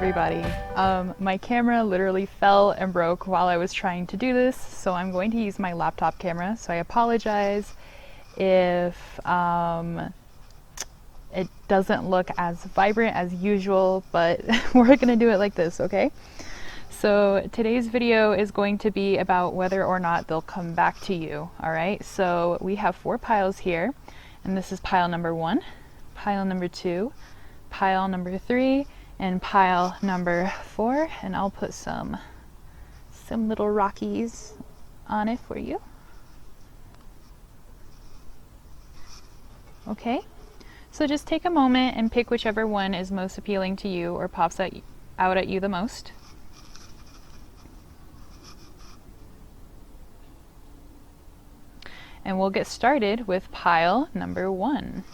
everybody. My camera literally fell and broke while I was trying to do this, so I'm going to use my laptop camera. So I apologize if it doesn't look as vibrant as usual, but we're gonna do it like this, okay? So today's video is going to be about whether or not they'll come back to you, alright? So we have 4 piles here, and this is pile number 1, pile number 2, pile number 3, and pile number 4, and I'll put some little rockies on it for you. Okay, so just take a moment and pick whichever one is most appealing to you or pops out at you the most. And we'll get started with pile number 1.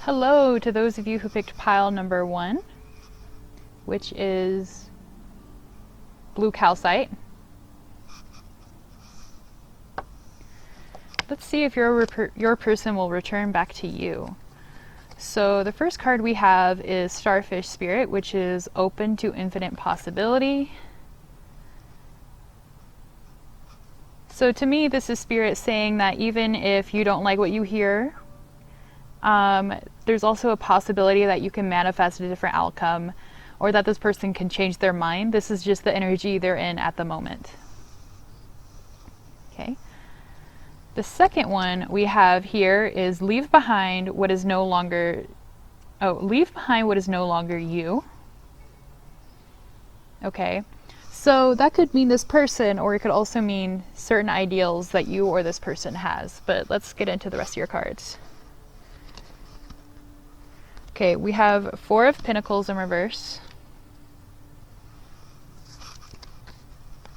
Hello to those of you who picked pile number 1, which is blue calcite. Let's see if your person will return back to you. So the first card we have is Starfish Spirit, which is open to infinite possibility. So to me, this is Spirit saying that even if you don't like what you hear, there's also a possibility that you can manifest a different outcome, or that this person can change their mind. This is just the energy they're in at the moment. Okay. The second one we have here is leave behind what is no longer you. Okay. So that could mean this person, or it could also mean certain ideals that you or this person has. But let's get into the rest of your cards. Okay, we have 4 of Pentacles in reverse.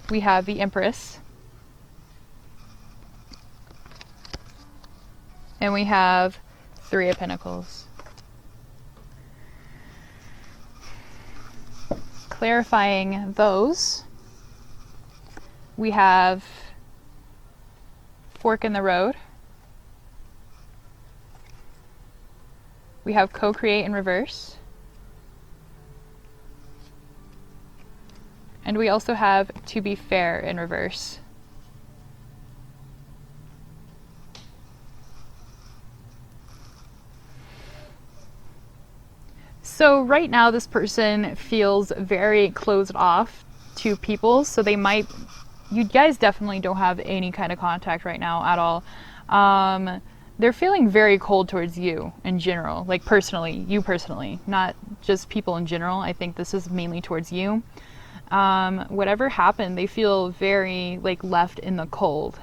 We have the Empress. And we have 3 of Pentacles. Clarifying those, we have Fork in the Road. We have Co-Create in reverse. And we also have To Be Fair in reverse. So right now this person feels very closed off to people, so you guys definitely don't have any kind of contact right now at all. They're feeling very cold towards you in general, like personally, you personally, not just people in general. I think this is mainly towards you. Whatever happened, they feel very left in the cold.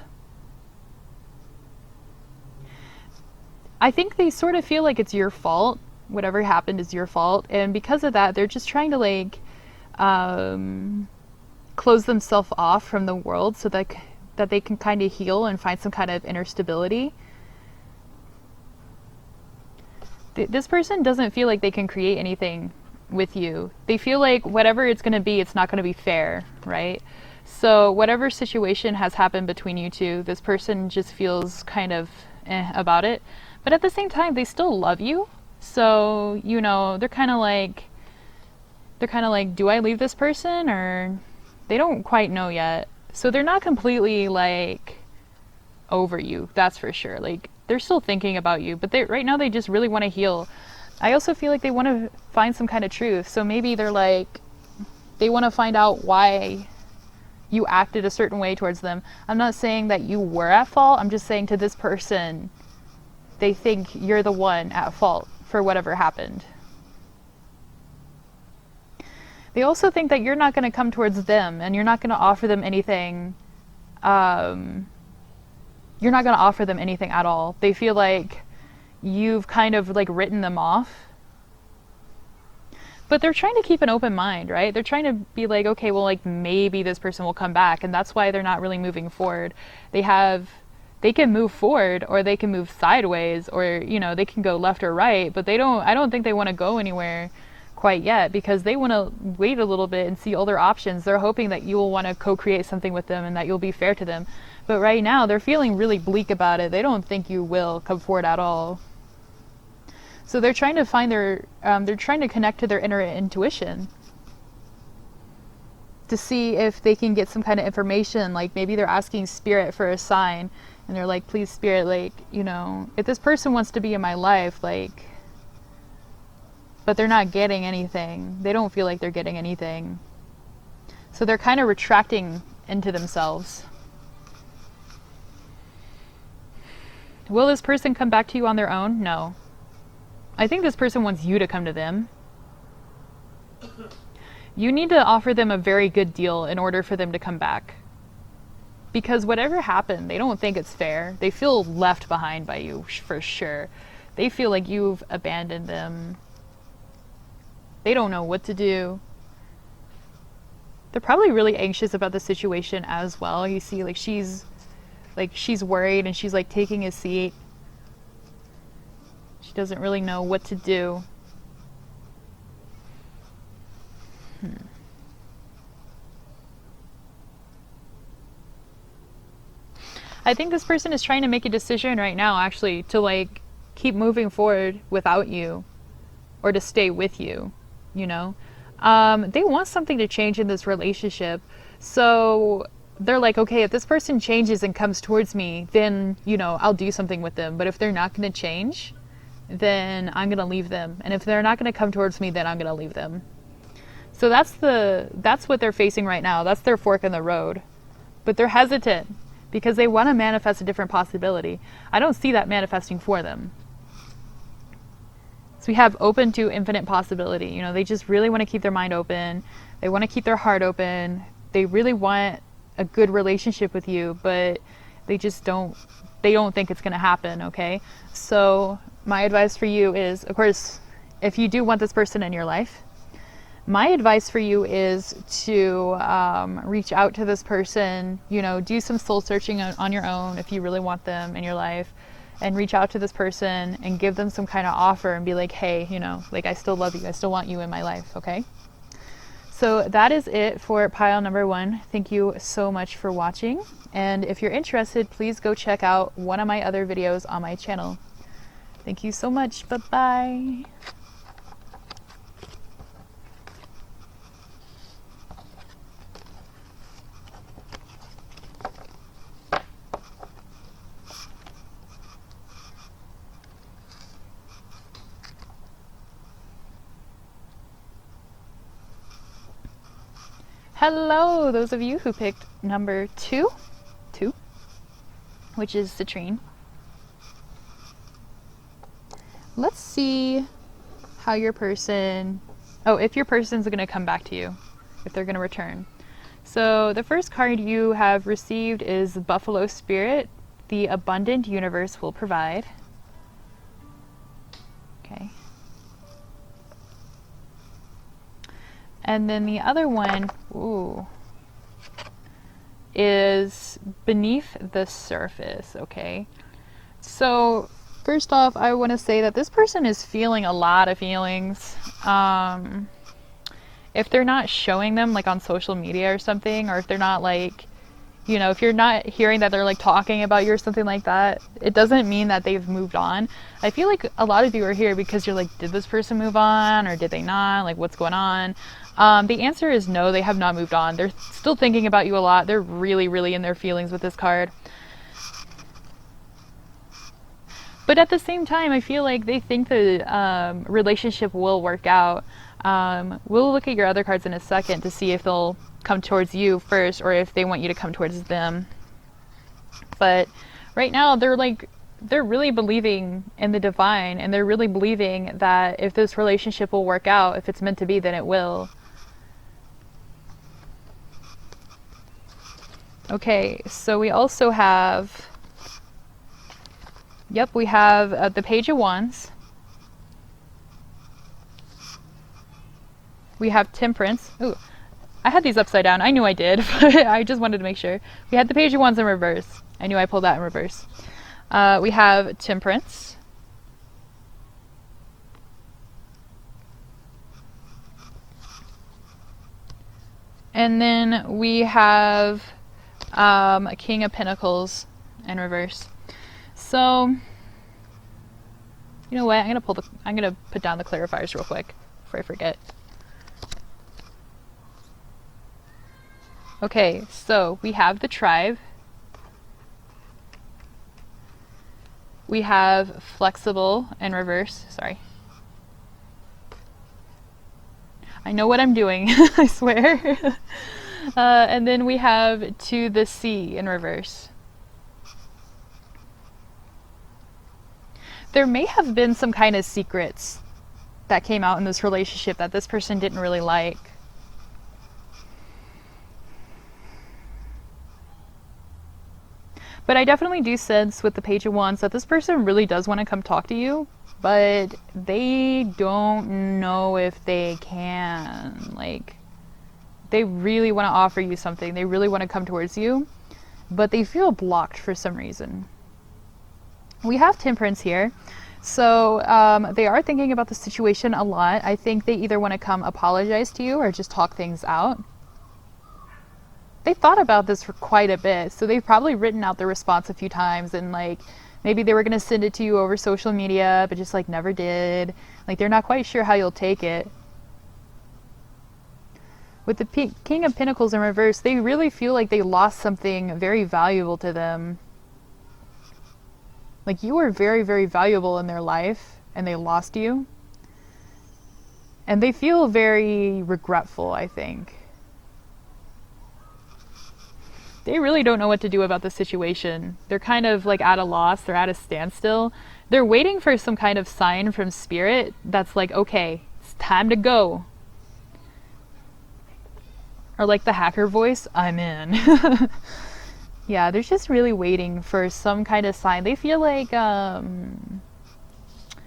I think they sort of feel like it's your fault. Whatever happened is your fault. And because of that, they're just trying to close themselves off from the world so that they can kind of heal and find some kind of inner stability. This person doesn't feel like they can create anything with you. They feel like whatever it's going to be, it's not going to be fair, right? So whatever situation has happened between you two, this person just feels kind of about it. But at the same time, they still love you. So, you know, they're kind of like, do I leave this person? Or they don't quite know yet. So they're not completely over you, that's for sure. They're still thinking about you, but right now they just really want to heal. I also feel like they want to find some kind of truth. So maybe they're they want to find out why you acted a certain way towards them. I'm not saying that you were at fault. I'm just saying to this person, they think you're the one at fault for whatever happened. They also think that you're not going to come towards them and you're not going to offer them anything. You're not going to offer them anything at all. They feel like you've kind of written them off. But they're trying to keep an open mind, right? They're trying to be like, okay, well, like maybe this person will come back, and that's why they're not really moving forward. They can move forward, or they can move sideways, or they can go left or right, but I don't think they want to go anywhere quite yet, because they want to wait a little bit and see all their options. They're hoping that you will want to co-create something with them and that you'll be fair to them. But right now they're feeling really bleak about it. They don't think you will come forward at all. So they're trying to find they're trying to connect to their inner intuition to see if they can get some kind of information. Like maybe they're asking spirit for a sign, and they're like, please spirit, like, if this person wants to be in my life, like, but they're not getting anything. They don't feel like they're getting anything. So they're kind of retracting into themselves. Will this person come back to you on their own? No. I think this person wants you to come to them. You need to offer them a very good deal in order for them to come back. Because whatever happened, they don't think it's fair. They feel left behind by you, for sure. They feel like you've abandoned them. They don't know what to do. They're probably really anxious about the situation as well. You see, she's worried, and she's like taking a seat. She doesn't really know what to do. I think this person is trying to make a decision right now, actually, to keep moving forward without you, or to stay with you, They want something to change in this relationship. So they're like, okay, if this person changes and comes towards me, then, I'll do something with them. But if they're not going to change, then I'm going to leave them. And if they're not going to come towards me, then I'm going to leave them. So that's what they're facing right now. That's their fork in the road. But they're hesitant because they want to manifest a different possibility. I don't see that manifesting for them. So we have open to infinite possibility. They just really want to keep their mind open. They want to keep their heart open. They really want a good relationship with you, but they don't think it's going to happen, okay? So my advice for you is, of course, if you do want this person in your life, my advice for you is to reach out to this person, do some soul searching on your own if you really want them in your life, and reach out to this person and give them some kind of offer and be like, hey, I still love you. I still want you in my life, okay? So that is it for pile number 1. Thank you so much for watching. And if you're interested, please go check out one of my other videos on my channel. Thank you so much. Bye-bye. Hello, those of you who picked number 2, which is citrine. Let's see how your person, if your person's going to come back to you, if they're going to return. So the first card you have received is Buffalo Spirit. The abundant universe will provide. Okay. And then the other one, is Beneath the Surface, okay? So first off, I want to say that this person is feeling a lot of feelings. If they're not showing them on social media or something, or if they're not if you're not hearing that they're talking about you or something like that, it doesn't mean that they've moved on. I feel like a lot of you are here because you're did this person move on, or did they not? What's going on? The answer is no, they have not moved on. They're still thinking about you a lot. They're really, really in their feelings with this card. But at the same time, I feel like they think the relationship will work out. We'll look at your other cards in a second to see if they'll come towards you first, or if they want you to come towards them. But right now, they're really believing in the divine, and they're really believing that if this relationship will work out, if it's meant to be, then it will. Okay, so we also have, we have the Page of Wands. We have Temperance. Ooh, I had these upside down. I knew I did, but I just wanted to make sure. We had the Page of Wands in reverse. I knew I pulled that in reverse. We have Temperance. And then we have a King of Pentacles in reverse. So, you know what? I'm gonna put down the clarifiers real quick before I forget. Okay, so we have the Tribe. We have Flexible in reverse. Sorry. I know what I'm doing, I swear. And then we have To the Sea in reverse. There may have been some kind of secrets that came out in this relationship that this person didn't really like. But I definitely do sense with the Page of Wands that this person really does want to come talk to you, but they don't know if they can. Like, they really want to offer you something. They really want to come towards you, but they feel blocked for some reason. We have Temperance here. So they are thinking about the situation a lot. I think they either want to come apologize to you or just talk things out. They thought about this for quite a bit, so they've probably written out the response a few times, and like maybe they were going to send it to you over social media, but just like never did. Like they're not quite sure how you'll take it. With the King of Pentacles in reverse, they really feel like they lost something very valuable to them. Like you were very, very valuable in their life, and they lost you. And they feel very regretful, I think. They really don't know what to do about the situation. They're kind of like at a loss. They're at a standstill. They're waiting for some kind of sign from Spirit that's like, okay, it's time to go. Or like the hacker voice, I'm in. Yeah, they're just really waiting for some kind of sign. They feel like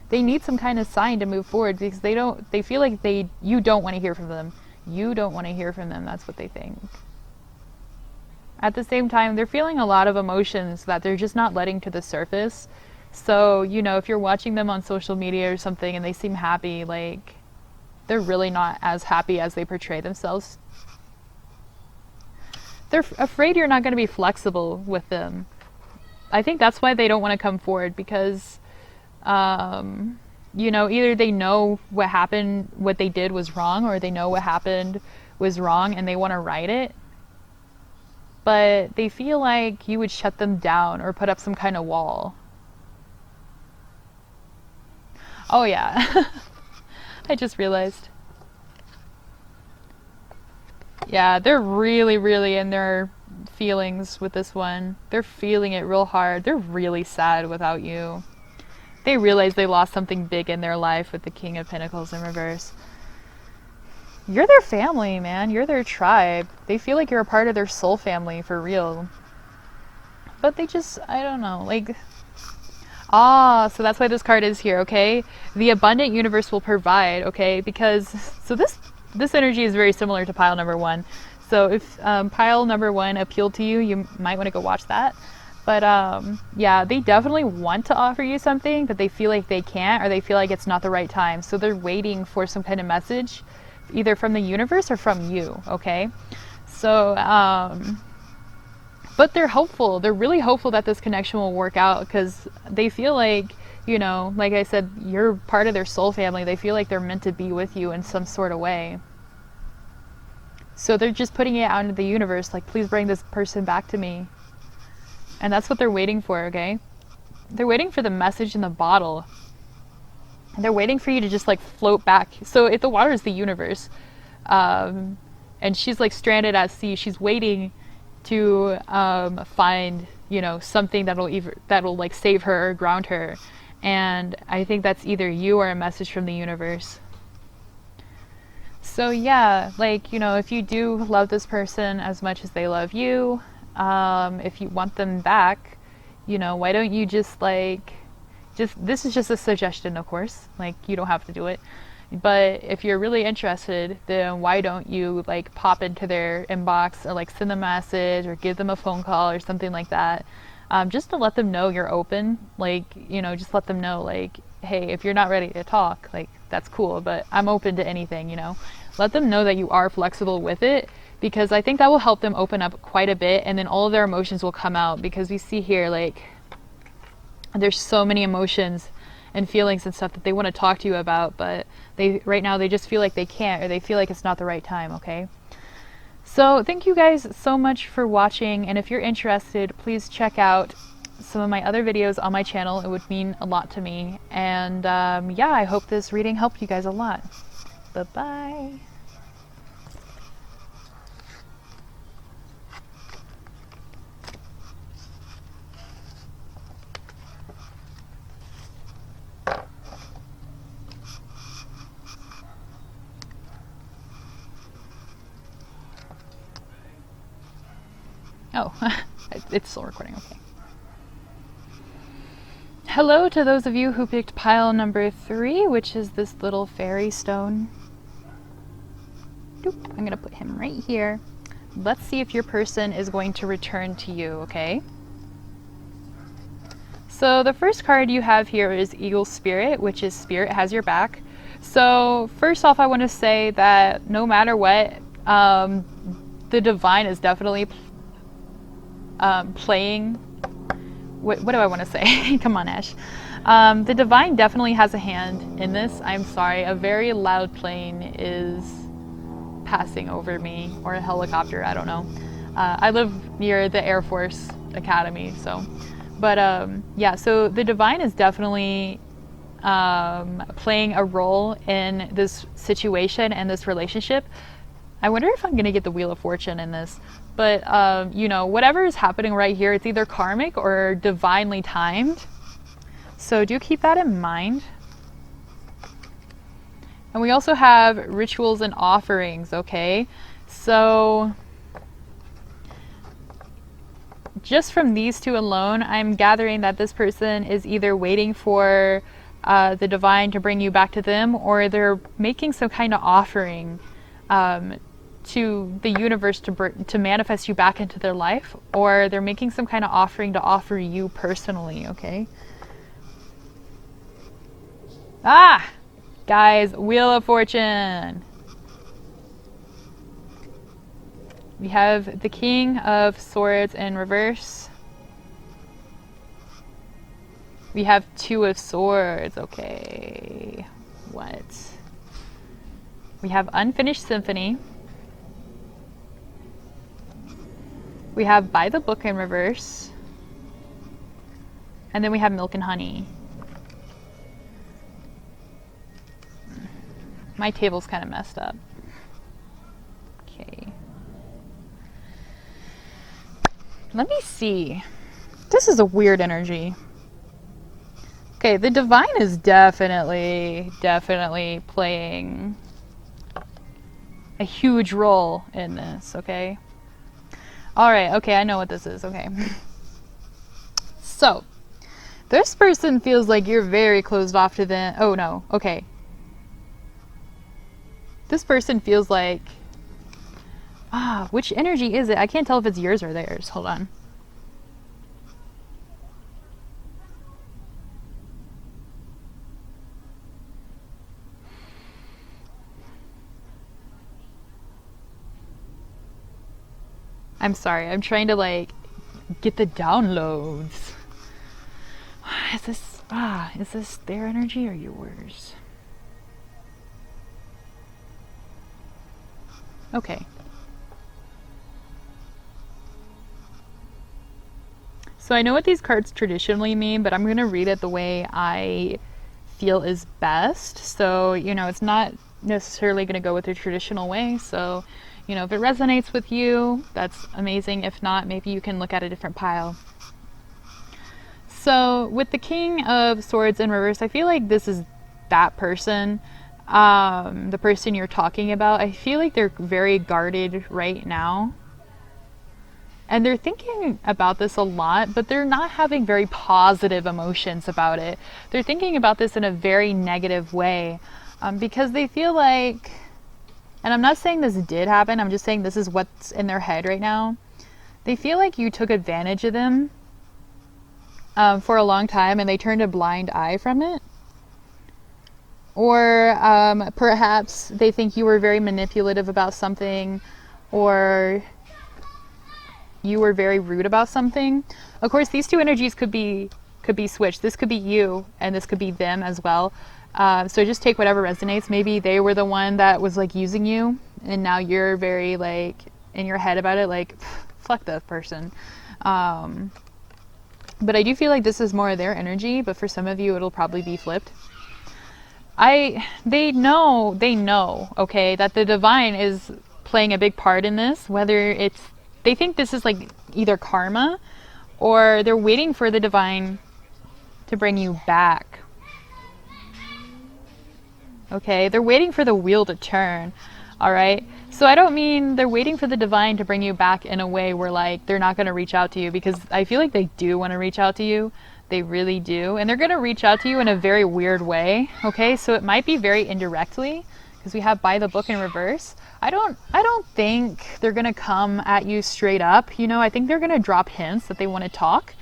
they need some kind of sign to move forward because they feel like you don't want to hear from them. You don't want to hear from them. That's what they think. At the same time, they're feeling a lot of emotions that they're just not letting to the surface. So, you know, if you're watching them on social media or something and they seem happy, like, they're really not as happy as they portray themselves. They're afraid you're not going to be flexible with them. I think that's why they don't want to come forward because, you know, either they know what happened, what they did was wrong, or they know what happened was wrong and they want to right it. But they feel like you would shut them down or put up some kind of wall. Oh yeah, I just realized. Yeah, they're really, really in their feelings with this one. They're feeling it real hard. They're really sad without you. They realize they lost something big in their life with the King of Pentacles in reverse. You're their family, man. You're their tribe. They feel like you're a part of their soul family for real. But they just, I don't know, like, so that's why this card is here, okay? The abundant universe will provide, okay? Because, so this energy is very similar to pile number one. So if pile number one appealed to you, you might want to go watch that. But yeah, they definitely want to offer you something, but they feel like they can't, or they feel like it's not the right time. So they're waiting for some kind of message, either from the universe or from you, okay? So, but they're hopeful. They're really hopeful that this connection will work out because they feel like, you know, like I said, you're part of their soul family. They feel like they're meant to be with you in some sort of way. So they're just putting it out into the universe, like, please bring this person back to me. And that's what they're waiting for, okay? They're waiting for the message in the bottle. They're waiting for you to just like float back. So if the water is the universe, and she's like stranded at sea, she's waiting to find, you know, something that'll like save her or ground her. And I think that's either you or a message from the universe. So yeah, like, you know, if you do love this person as much as they love you, if you want them back, you know, why don't you just like, this is just a suggestion, of course, like you don't have to do it. But if you're really interested, then why don't you like pop into their inbox or like send them a message or give them a phone call or something like that, just to let them know you're open. Like, you know, just let them know like, hey, if you're not ready to talk, like that's cool, but I'm open to anything, you know. Let them know that you are flexible with it, because I think that will help them open up quite a bit, and then all of their emotions will come out, because we see here like there's so many emotions and feelings and stuff that they want to talk to you about, but they right now they just feel like they can't, or they feel like it's not the right time. Okay, so thank you guys so much for watching, and if you're interested, please check out some of my other videos on my channel. It would mean a lot to me, and yeah, I hope this reading helped you guys a lot. Bye bye. Oh, it's still recording, okay. Hello to those of you who picked pile number 3, which is this little fairy stone. Doop, I'm gonna put him right here. Let's see if your person is going to return to you, okay? So the first card you have here is Eagle Spirit, which is Spirit has your back. So first off, I want to say that no matter what, the divine is definitely playing. What do I want to say? Come on, Ash. The divine definitely has a hand in this. I'm sorry, a very loud plane is passing over me, or a helicopter, I don't know. I live near the Air Force Academy, so. But yeah, so the divine is definitely playing a role in this situation and this relationship. I wonder if I'm going to get the Wheel of Fortune in this. But, you know, whatever is happening right here, it's either karmic or divinely timed. So do keep that in mind. And we also have rituals and offerings, okay? So just from these two alone, I'm gathering that this person is either waiting for the divine to bring you back to them, or they're making some kind of offering to the universe to manifest you back into their life, or they're making some kind of offering to offer you personally, okay? Ah! Guys, Wheel of Fortune! We have the King of Swords in reverse. We have Two of Swords, okay. What? We have Unfinished Symphony. We have By the Book in reverse. And then we have Milk and Honey. My table's kind of messed up. Okay. Let me see. This is a weird energy. Okay, the divine is definitely playing a huge role in this, okay? Alright, okay, I know what this is, okay. So, this person feels like you're very closed off to them. Oh no, okay. This person feels like... which energy is it? I can't tell if it's yours or theirs. Hold on. I'm sorry, I'm trying to like get the downloads. Is this their energy or yours? Okay. So I know what these cards traditionally mean, but I'm going to read it the way I feel is best. So, you know, it's not necessarily going to go with the traditional way. So, you know, if it resonates with you, that's amazing. If not, maybe you can look at a different pile. So with the King of Swords in reverse, I feel like this is that person. The person you're talking about. I feel like they're very guarded right now. And they're thinking about this a lot, but they're not having very positive emotions about it. They're thinking about this in a very negative way. Because they feel like, and I'm not saying this did happen, I'm just saying this is what's in their head right now. They feel like you took advantage of them for a long time and they turned a blind eye from it. Or perhaps they think you were very manipulative about something, or you were very rude about something. Of course, these two energies could be switched. This could be you and this could be them as well. So just take whatever resonates. Maybe they were the one that was like using you and now you're very like in your head about it, like fuck that person. But I do feel like this is more of their energy, but for some of you it'll probably be flipped. They know, okay, that the divine is playing a big part in this, whether it's, they think this is like either karma or they're waiting for the divine to bring you back. Okay, they're waiting for the wheel to turn. All right. So I don't mean they're waiting for the divine to bring you back in a way where like they're not going to reach out to you, because I feel like they do want to reach out to you. They really do. And they're going to reach out to you in a very weird way. Okay. So it might be very indirectly, because we have by the book in reverse. I don't think they're going to come at you straight up. You know, I think they're going to drop hints that they want to talk,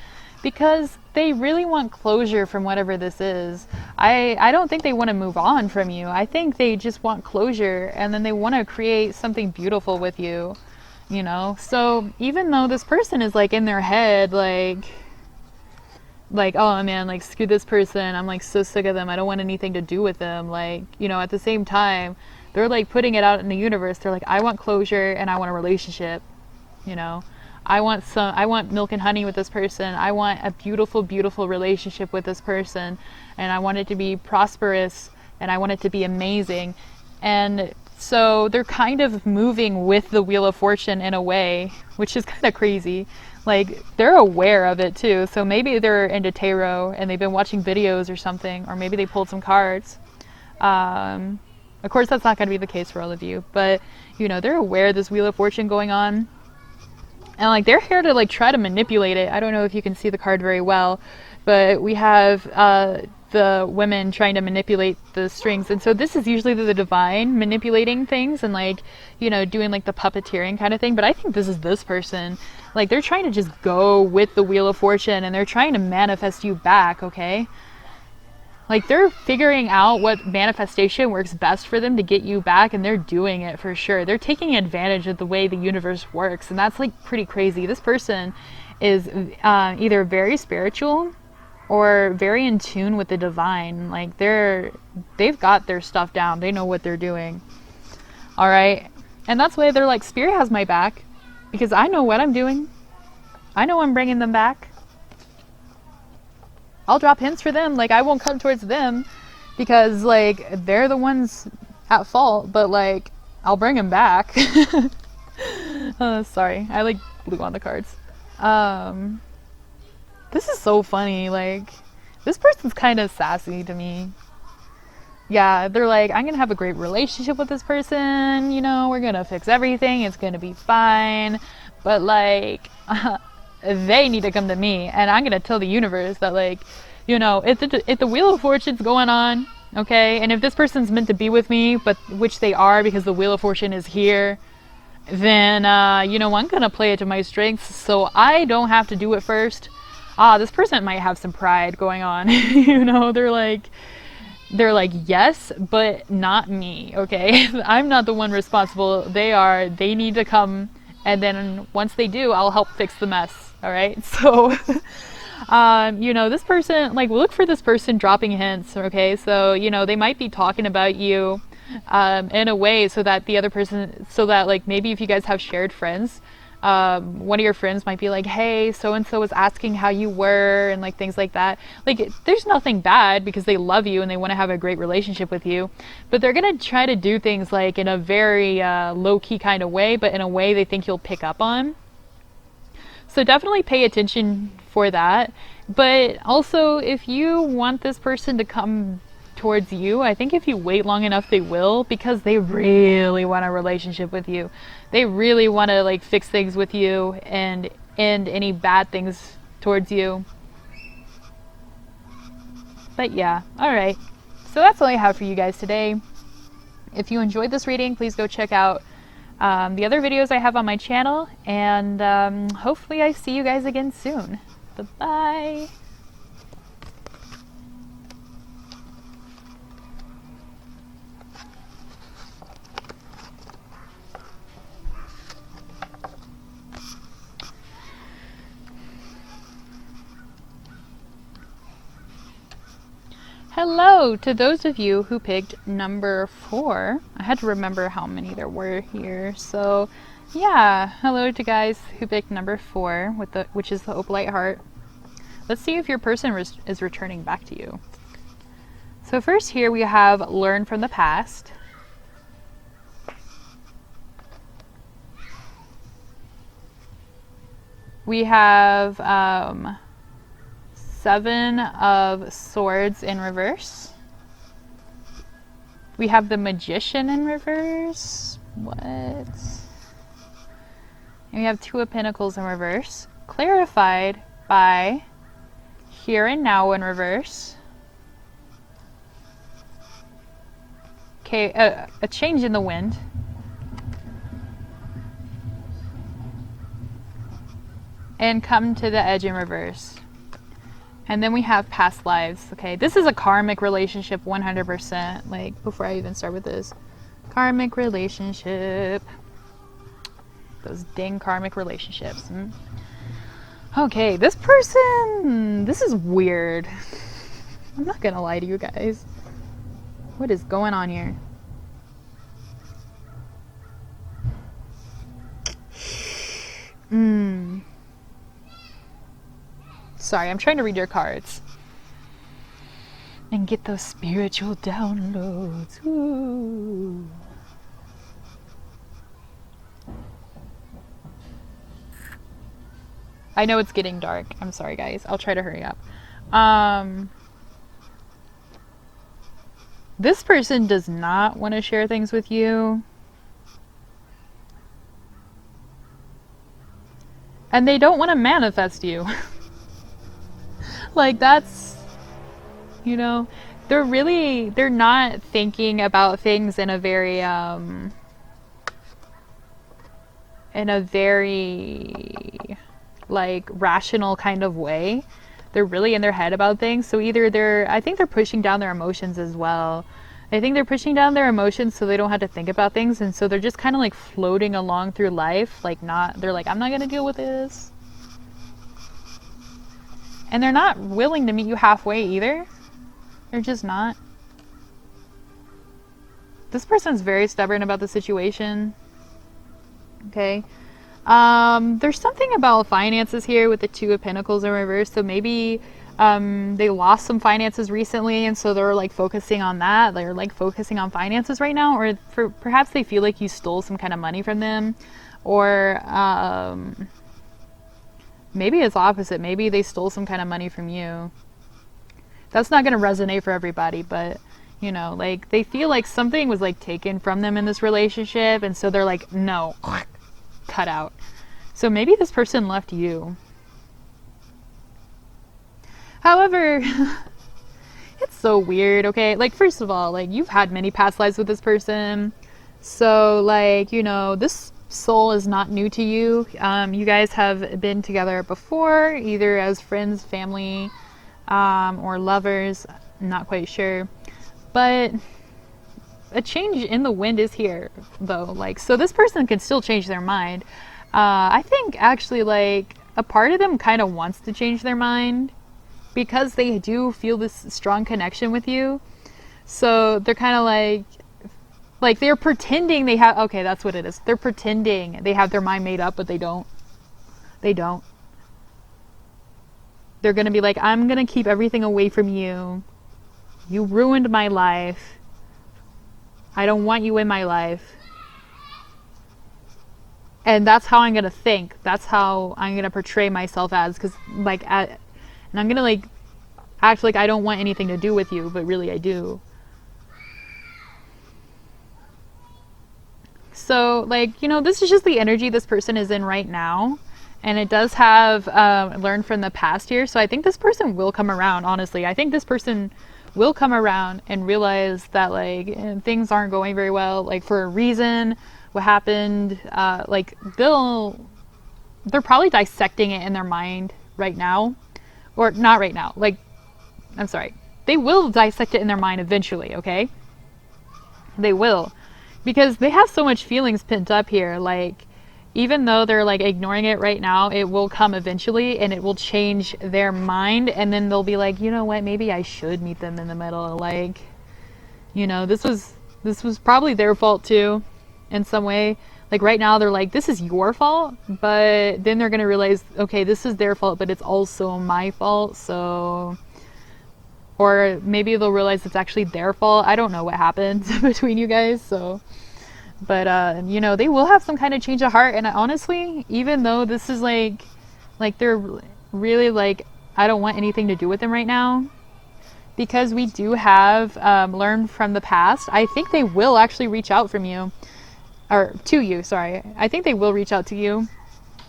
because they really want closure from whatever this is. I don't think they want to move on from you. I think they just want closure, and then they want to create something beautiful with you, you know? So even though this person is like in their head, like, oh man, like screw this person, I'm like so sick of them, I don't want anything to do with them. Like, you know, at the same time, they're like putting it out in the universe. They're like, I want closure and I want a relationship, you know? I want milk and honey with this person. I want a beautiful, beautiful relationship with this person. And I want it to be prosperous and I want it to be amazing. And so they're kind of moving with the Wheel of Fortune in a way, which is kind of crazy. Like, they're aware of it too. So maybe they're into tarot and they've been watching videos or something, or maybe they pulled some cards. Of course, that's not going to be the case for all of you, but you know, they're aware of this Wheel of Fortune going on. And like they're here to like try to manipulate it. I don't know if you can see the card very well, but we have the women trying to manipulate the strings. And so this is usually the divine manipulating things and like, you know, doing like the puppeteering kind of thing. But I think this is this person. Like they're trying to just go with the Wheel of Fortune and they're trying to manifest you back, okay? Like they're figuring out what manifestation works best for them to get you back, and they're doing it for sure. They're taking advantage of the way the universe works, and that's like pretty crazy. This person is either very spiritual or very in tune with the divine. Like they've got their stuff down. They know what they're doing. All right. And that's why they're like, Spirit has my back, because I know what I'm doing. I know I'm bringing them back. I'll drop hints for them. Like, I won't come towards them because, like, they're the ones at fault, but, like, I'll bring them back. Sorry. I, like, blew on the cards. This is so funny. Like, this person's kind of sassy to me. Yeah, they're like, I'm going to have a great relationship with this person. You know, we're going to fix everything. It's going to be fine. But, like... they need to come to me, and I'm gonna tell the universe that, like, you know, if the Wheel of Fortune's going on, okay, and if this person's meant to be with me, but which they are because the Wheel of Fortune is here, then you know, I'm gonna play it to my strengths, so I don't have to do it first. This person might have some pride going on. You know, they're like, yes, but not me, okay? I'm not the one responsible. They need to come, and then once they do, I'll help fix the mess. All right. So, you know, this person, like, look for this person dropping hints. Okay. So, you know, they might be talking about you, in a way so that the other person, so that like, maybe if you guys have shared friends, one of your friends might be like, hey, so-and-so was asking how you were, and like things like that. Like, there's nothing bad because they love you and they want to have a great relationship with you, but they're going to try to do things like in a very low-key kind of way, but in a way they think you'll pick up on. So definitely pay attention for that. But also, if you want this person to come towards you, I think if you wait long enough, they will, because they really want a relationship with you. They really want to like fix things with you and end any bad things towards you. But yeah, all right. So that's all I have for you guys today. If you enjoyed this reading, please go check out the other videos I have on my channel, and hopefully I see you guys again soon. Bye-bye. Hello to those of you who picked number 4. I had to remember how many there were here. So yeah, hello to guys who picked number 4, which is the opalite heart. Let's see if your person is returning back to you. So first here we have learn from the past. We have 7 of Swords in reverse. We have the Magician in reverse. What? And we have 2 of Pentacles in reverse. Clarified by Here and Now in reverse. Okay, a change in the wind. And Come to the Edge in reverse. And then we have past lives. Okay, this is a karmic relationship 100%. Like, before I even start with this. Karmic relationship. Those dang karmic relationships. Okay, this person, this is weird. I'm not gonna lie to you guys. What is going on here? Sorry, I'm trying to read your cards. And get those spiritual downloads. Ooh. I know it's getting dark. I'm sorry, guys. I'll try to hurry up. This person does not want to share things with you. And they don't want to manifest you. Like, that's, you know, they're not thinking about things in a very like rational kind of way. They're really in their head about things. So either I think they're pushing down their emotions as well. I think they're pushing down their emotions so they don't have to think about things, and so they're just kind of like floating along through life, like they're like, I'm not gonna deal with this. And they're not willing to meet you halfway either. They're just not. This person's very stubborn about the situation. Okay. There's something about finances here with the 2 of Pentacles in reverse. So maybe they lost some finances recently, and so they're like focusing on that. They're like focusing on finances right now, or perhaps they feel like you stole some kind of money from them, or maybe it's opposite. Maybe they stole some kind of money from you. That's not going to resonate for everybody, but you know, like they feel like something was like taken from them in this relationship, and so they're like, no, cut out. So maybe this person left you. However, it's so weird, okay? Like, first of all, like, you've had many past lives with this person. So, like, you know, this soul is not new to you. You guys have been together before, either as friends, family, or lovers. I'm not quite sure. But a change in the wind is here, though. Like, so this person can still change their mind. I think, actually, like, a part of them kind of wants to change their mind because they do feel this strong connection with you. So they're kind of like they're pretending they have, okay, that's what it is. They're pretending they have their mind made up, but they don't. They don't. They're going to be like, I'm going to keep everything away from you. You ruined my life. I don't want you in my life. And that's how I'm going to think. That's how I'm going to portray myself as. Because, like, and I'm going to, like, act like I don't want anything to do with you, but really I do. So, like, you know, this is just the energy this person is in right now. And it does have learned from the past here. So I think this person will come around, honestly. I think this person will come around and realize that like things aren't going very well, like for a reason, what happened, like they're probably dissecting it in their mind right now, or not right now, like, I'm sorry, they will dissect it in their mind eventually, okay? They will, because they have so much feelings pent up here. Like, even though they're like ignoring it right now, it will come eventually and it will change their mind, and then they'll be like, you know what, maybe I should meet them in the middle. Like, you know, this was probably their fault too in some way. Like right now they're like, this is your fault, but then they're gonna realize, okay, this is their fault, but it's also my fault. So, or maybe they'll realize it's actually their fault. I don't know what happened between you guys. So, but you know, they will have some kind of change of heart. And honestly, even though this is like they're really like, I don't want anything to do with them right now, because we do have learned from the past, I think they will actually reach out from you, or to you, sorry. I think they will reach out to you.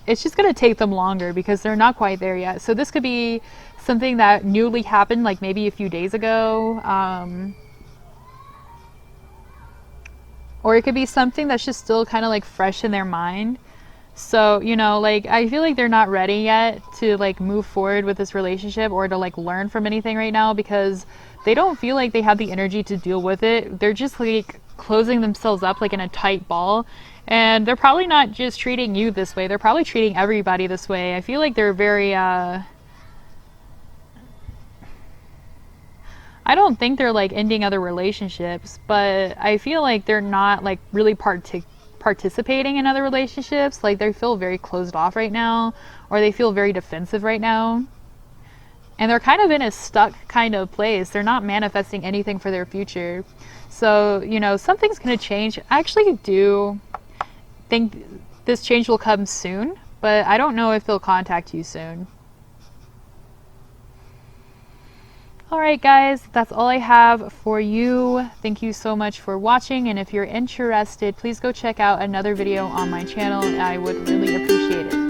It's just going to take them longer because they're not quite there yet. So this could be something that newly happened, like maybe a few days ago. Or it could be something that's just still kind of like fresh in their mind. So, you know, like I feel like they're not ready yet to like move forward with this relationship or to like learn from anything right now, because they don't feel like they have the energy to deal with it. They're just like closing themselves up like in a tight ball, and they're probably not just treating you this way, they're probably treating everybody this way. I feel like they're very I don't think they're like ending other relationships, but I feel like they're not like really participating in other relationships. Like they feel very closed off right now, or they feel very defensive right now. And they're kind of in a stuck kind of place. They're not manifesting anything for their future. So, you know, something's going to change. I actually do think this change will come soon, but I don't know if they'll contact you soon. All right, guys, that's all I have for you. Thank you so much for watching. And if you're interested, please go check out another video on my channel. I would really appreciate it.